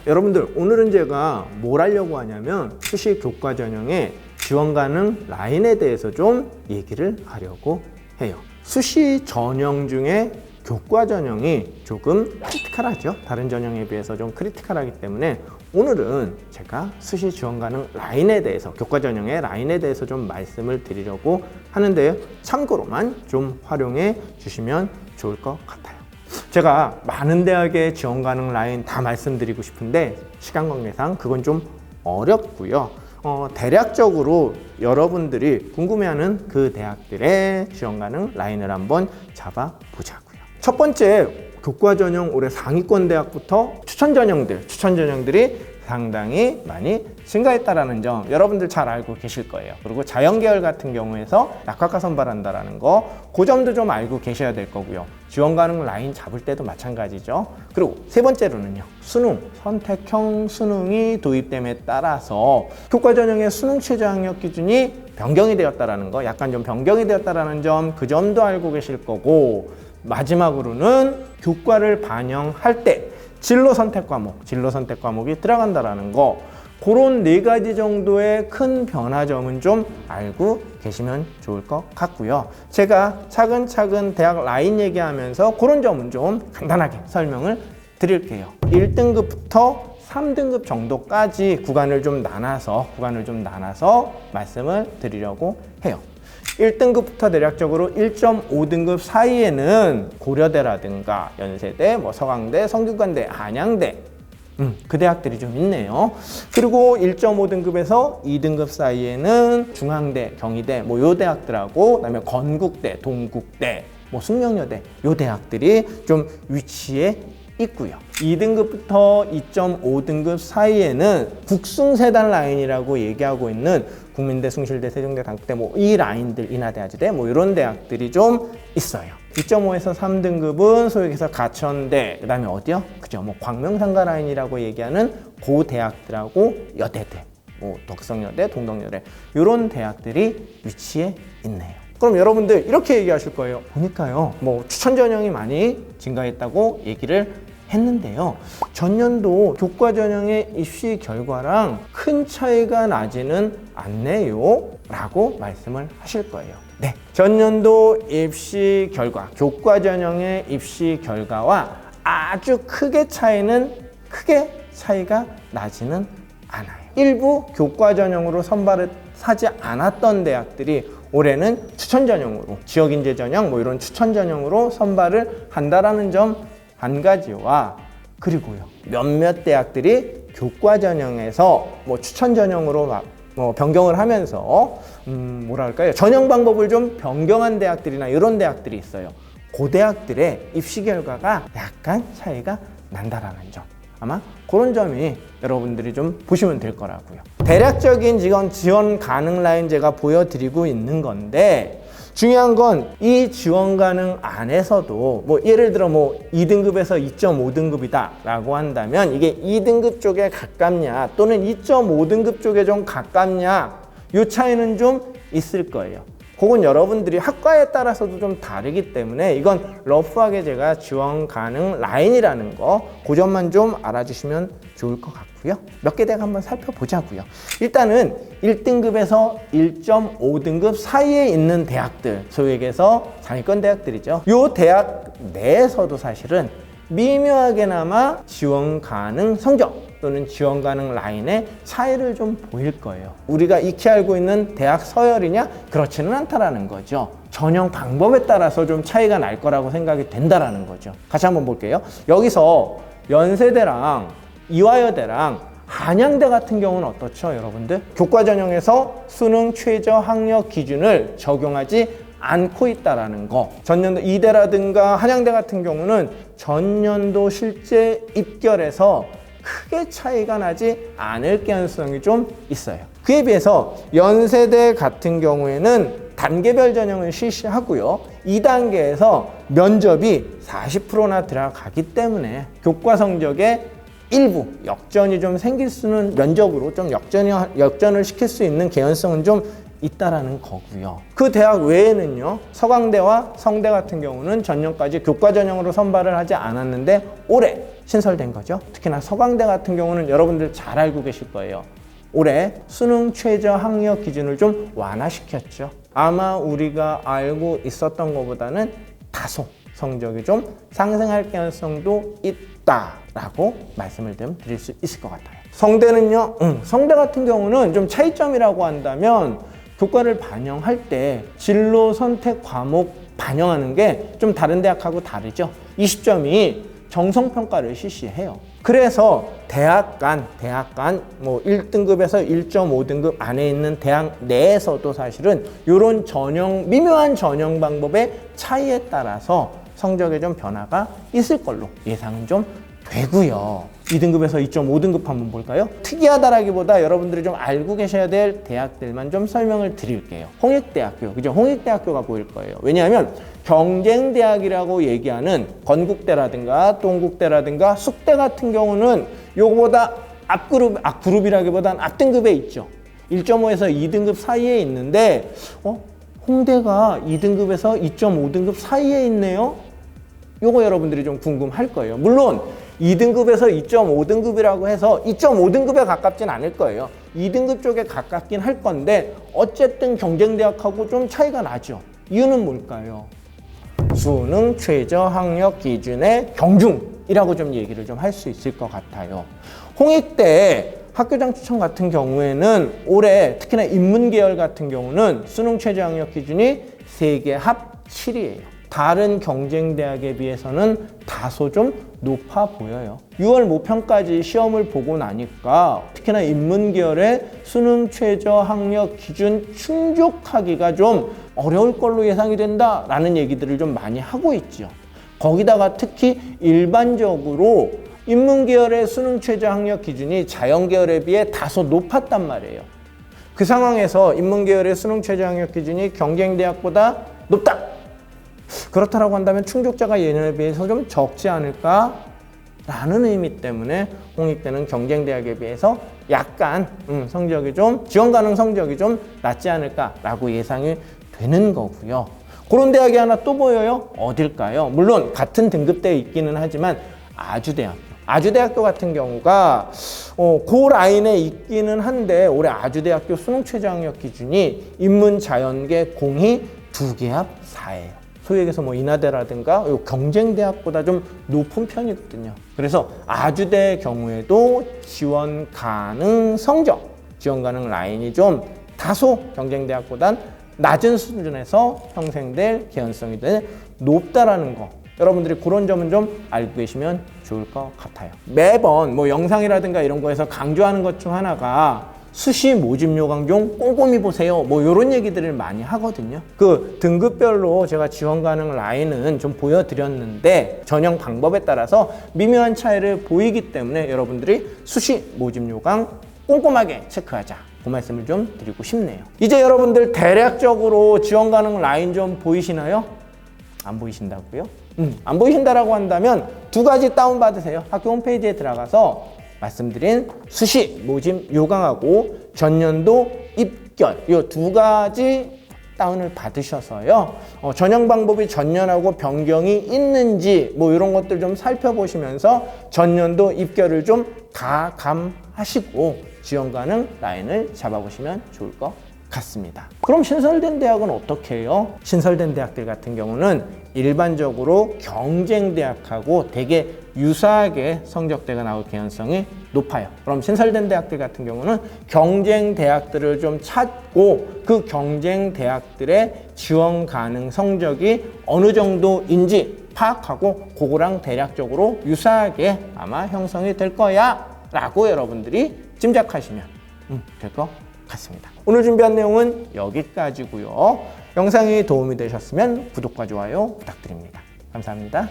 여러분들 오늘은 제가 뭘 하려고 하냐면 수시 교과 전형의 지원 가능 라인에 대해서 좀 얘기를 하려고 해요. 수시 전형 중에 교과 전형이 조금 크리티컬하죠. 다른 전형에 비해서 좀 크리티컬하기 때문에 오늘은 제가 수시 지원 가능 라인에 대해서, 교과 전형의 라인에 대해서 좀 말씀을 드리려고 하는데요. 참고로만 좀 활용해 주시면 좋을 것 같아요. 제가 많은 대학의 지원 가능 라인 다 말씀드리고 싶은데 시간 관계상 그건 좀 어렵고요. 대략적으로 여러분들이 궁금해하는 그 대학들의 지원 가능 라인을 한번 잡아보자고요. 첫 번째, 교과 전형 올해 상위권 대학부터 추천 전형들이 상당히 많이 증가했다라는 점 여러분들 잘 알고 계실 거예요. 그리고 자연계열 같은 경우에서 낙학과 선발한다라는 거, 그 점도 좀 알고 계셔야 될 거고요. 지원 가능 라인 잡을 때도 마찬가지죠. 그리고 세 번째로는요, 수능, 선택형 수능이 도입됨에 따라서 교과 전형의 수능 최저 학력 기준이 변경이 되었다라는 거, 약간 좀 변경이 되었다라는 점, 그 점도 알고 계실 거고, 마지막으로는 교과를 반영할 때 진로 선택 과목이 들어간다라는 거, 그런 네 가지 정도의 큰 변화점은 좀 알고 계시면 좋을 것 같고요. 제가 차근차근 대학 라인 얘기하면서 그런 점은 좀 간단하게 설명을 드릴게요. 1등급부터 3등급 정도까지 구간을 좀 나눠서 말씀을 드리려고 해요. 1등급부터 대략적으로 1.5등급 사이에는 고려대라든가 연세대, 서강대, 성균관대, 한양대, 그 대학들이 좀 있네요. 그리고 1.5등급에서 2등급 사이에는 중앙대, 경희대, 요 대학들하고, 그다음에 건국대, 동국대, 숙명여대, 요 대학들이 좀 위치해 있고요. 2등급부터 2.5등급 사이에는 국숭세단 라인이라고 얘기하고 있는 국민대, 숭실대, 세종대, 단국대, 이 라인들, 인하대하지대, 이런 대학들이 좀 있어요. 2.5에서 3등급은 소위 얘기해서 가천대, 그 다음에 어디요? 그죠? 광명상가 라인이라고 얘기하는 고 대학들하고 여대대, 덕성여대, 동덕여대, 이런 대학들이 위치해 있네요. 그럼 여러분들 이렇게 얘기하실 거예요. 보니까요, 추천 전형이 많이 증가했다고 얘기를 했는데요. 전년도 교과 전형의 입시 결과랑 큰 차이가 나지는 않네요 라고 말씀을 하실 거예요. 네, 전년도 입시 결과, 교과 전형의 입시 결과와 아주 크게 차이가 나지는 않아요. 일부 교과 전형으로 선발을 사지 않았던 대학들이 올해는 추천 전형으로, 지역인재 전형 이런 추천 전형으로 선발을 한다라는 점 한 가지와, 그리고요, 몇몇 대학들이 교과 전형에서 추천 전형으로 변경을 하면서 전형 방법을 좀 변경한 대학들이나 이런 대학들이 있어요. 그 대학들의 입시 결과가 약간 차이가 난다라는 점, 아마 그런 점이 여러분들이 좀 보시면 될 거라고요. 대략적인 지원 가능 라인 제가 보여드리고 있는 건데, 중요한 건 이 지원 가능 안에서도 예를 들어 2등급에서 2.5등급이다 라고 한다면 이게 2등급 쪽에 가깝냐 또는 2.5등급 쪽에 좀 가깝냐, 이 차이는 좀 있을 거예요. 그건 여러분들이 학과에 따라서도 좀 다르기 때문에 이건 러프하게 제가 지원 가능 라인이라는 거, 그 점만 좀 알아주시면 좋을 것 같고요. 몇 개 대학 한번 살펴보자고요. 일단은 1등급에서 1.5등급 사이에 있는 대학들, 소위 얘기해서 상위권 대학들이죠. 이 대학 내에서도 사실은 미묘하게나마 지원 가능 성적 또는 지원 가능 라인의 차이를 좀 보일 거예요. 우리가 익히 알고 있는 대학 서열이냐? 그렇지는 않다라는 거죠. 전형 방법에 따라서 좀 차이가 날 거라고 생각이 된다라는 거죠. 같이 한번 볼게요. 여기서 연세대랑 이화여대랑 한양대 같은 경우는 어떻죠, 여러분들? 교과 전형에서 수능 최저 학력 기준을 적용하지 않고 있다라는 거. 전년도 이대라든가 한양대 같은 경우는 전년도 실제 입결에서 크게 차이가 나지 않을 가능성이 좀 있어요. 그에 비해서 연세대 같은 경우에는 단계별 전형을 실시하고요. 2단계에서 면접이 40%나 들어가기 때문에 교과 성적에 일부 역전이 좀 생길 수는, 면접으로 좀 역전을 시킬 수 있는 개연성은 좀 있다라는 거고요. 그 대학 외에는요, 서강대와 성대 같은 경우는 전년까지 교과 전형으로 선발을 하지 않았는데 올해 신설된 거죠. 특히나 서강대 같은 경우는 여러분들 잘 알고 계실 거예요. 올해 수능 최저 학력 기준을 좀 완화시켰죠. 아마 우리가 알고 있었던 것보다는 다소 성적이 좀 상승할 가능성도 있다라고 말씀을 좀 드릴 수 있을 것 같아요. 성대는요, 성대 같은 경우는 좀 차이점이라고 한다면 교과를 반영할 때 진로 선택 과목 반영하는 게 좀 다른 대학하고 다르죠. 20점이 정성평가를 실시해요. 그래서 대학 간 뭐 1등급에서 1.5등급 안에 있는 대학 내에서도 사실은 이런 미묘한 전형 방법의 차이에 따라서 성적에 좀 변화가 있을 걸로 예상은 좀 되고요. 2등급에서 2.5등급 한번 볼까요? 특이하다라기보다 여러분들이 좀 알고 계셔야 될 대학들만 좀 설명을 드릴게요. 홍익대학교, 그죠? 홍익대학교가 보일 거예요. 왜냐하면 경쟁대학이라고 얘기하는 건국대라든가 동국대라든가 숙대 같은 경우는 요거보다 앞그룹이라기보다는 앞등급에 있죠. 1.5에서 2등급 사이에 있는데 홍대가 2등급에서 2.5등급 사이에 있네요. 요거 여러분들이 좀 궁금할 거예요. 물론 2등급에서 2.5등급이라고 해서 2.5등급에 가깝진 않을 거예요. 2등급 쪽에 가깝긴 할 건데 어쨌든 경쟁대학하고 좀 차이가 나죠. 이유는 뭘까요? 수능 최저 학력 기준의 경중이라고 좀 얘기를 좀 할 수 있을 것 같아요. 홍익대 학교장 추천 같은 경우에는 올해 특히나 인문계열 같은 경우는 수능 최저 학력 기준이 세계 합 7위예요. 다른 경쟁대학에 비해서는 다소 좀 높아 보여요. 6월 모평까지 시험을 보고 나니까 특히나 인문계열의 수능 최저 학력 기준 충족하기가 좀 어려울 걸로 예상이 된다라는 얘기들을 좀 많이 하고 있죠. 거기다가 특히 일반적으로 인문계열의 수능 최저 학력 기준이 자연계열에 비해 다소 높았단 말이에요. 그 상황에서 인문계열의 수능 최저 학력 기준이 경쟁대학보다 높다! 그렇다고 한다면 충족자가 예년에 비해서 좀 적지 않을까? 라는 의미 때문에 홍익대는 경쟁대학에 비해서 약간 성적이 좀 지원 가능 성적이 좀 낮지 않을까라고 예상이 되는 거고요. 그런 대학이 하나 또 보여요. 어딜까요? 물론 같은 등급대에 있기는 하지만 아주대학교 같은 경우가 그 라인에 있기는 한데 올해 아주대학교 수능 최저 학력 기준이 인문자연계 공이 2개 합 4예요. 소위 얘기해서 뭐 인하대라든가 경쟁대학보다 좀 높은 편이거든요. 그래서 아주대 경우에도 지원 가능 성적, 지원 가능 라인이 좀 다소 경쟁대학보단 낮은 수준에서 형성될 개연성이 높다라는 거. 여러분들이 그런 점은 좀 알고 계시면 좋을 것 같아요. 매번 뭐 영상이라든가 이런 거에서 강조하는 것 중 하나가 수시 모집 요강 좀 꼼꼼히 보세요. 뭐 이런 얘기들을 많이 하거든요. 그 등급별로 제가 지원 가능 라인은 좀 보여드렸는데 전형 방법에 따라서 미묘한 차이를 보이기 때문에 여러분들이 수시 모집 요강 꼼꼼하게 체크하자. 그 말씀을 좀 드리고 싶네요. 이제 여러분들 대략적으로 지원 가능 라인 좀 보이시나요? 안 보이신다고요? 안 보이신다라고 한다면 2가지 다운받으세요. 학교 홈페이지에 들어가서 말씀드린 수시 모집 요강하고 전년도 입결 이 2가지 다운을 받으셔서요. 전형 방법이 전년하고 변경이 있는지 뭐 이런 것들 좀 살펴보시면서 전년도 입결을 좀 가감하시고 지원 가능 라인을 잡아보시면 좋을 것 같습니다. 그럼 신설된 대학은 어떻게 해요? 신설된 대학들 같은 경우는 일반적으로 경쟁대학하고 되게 유사하게 성적대가 나올 개연성이 높아요. 그럼 신설된 대학들 같은 경우는 경쟁대학들을 좀 찾고 그 경쟁대학들의 지원 가능 성적이 어느 정도인지 파악하고 그거랑 대략적으로 유사하게 아마 형성이 될 거야 라고 여러분들이 짐작하시면 될 것 같습니다. 오늘 준비한 내용은 여기까지고요. 영상이 도움이 되셨으면 구독과 좋아요 부탁드립니다. 감사합니다.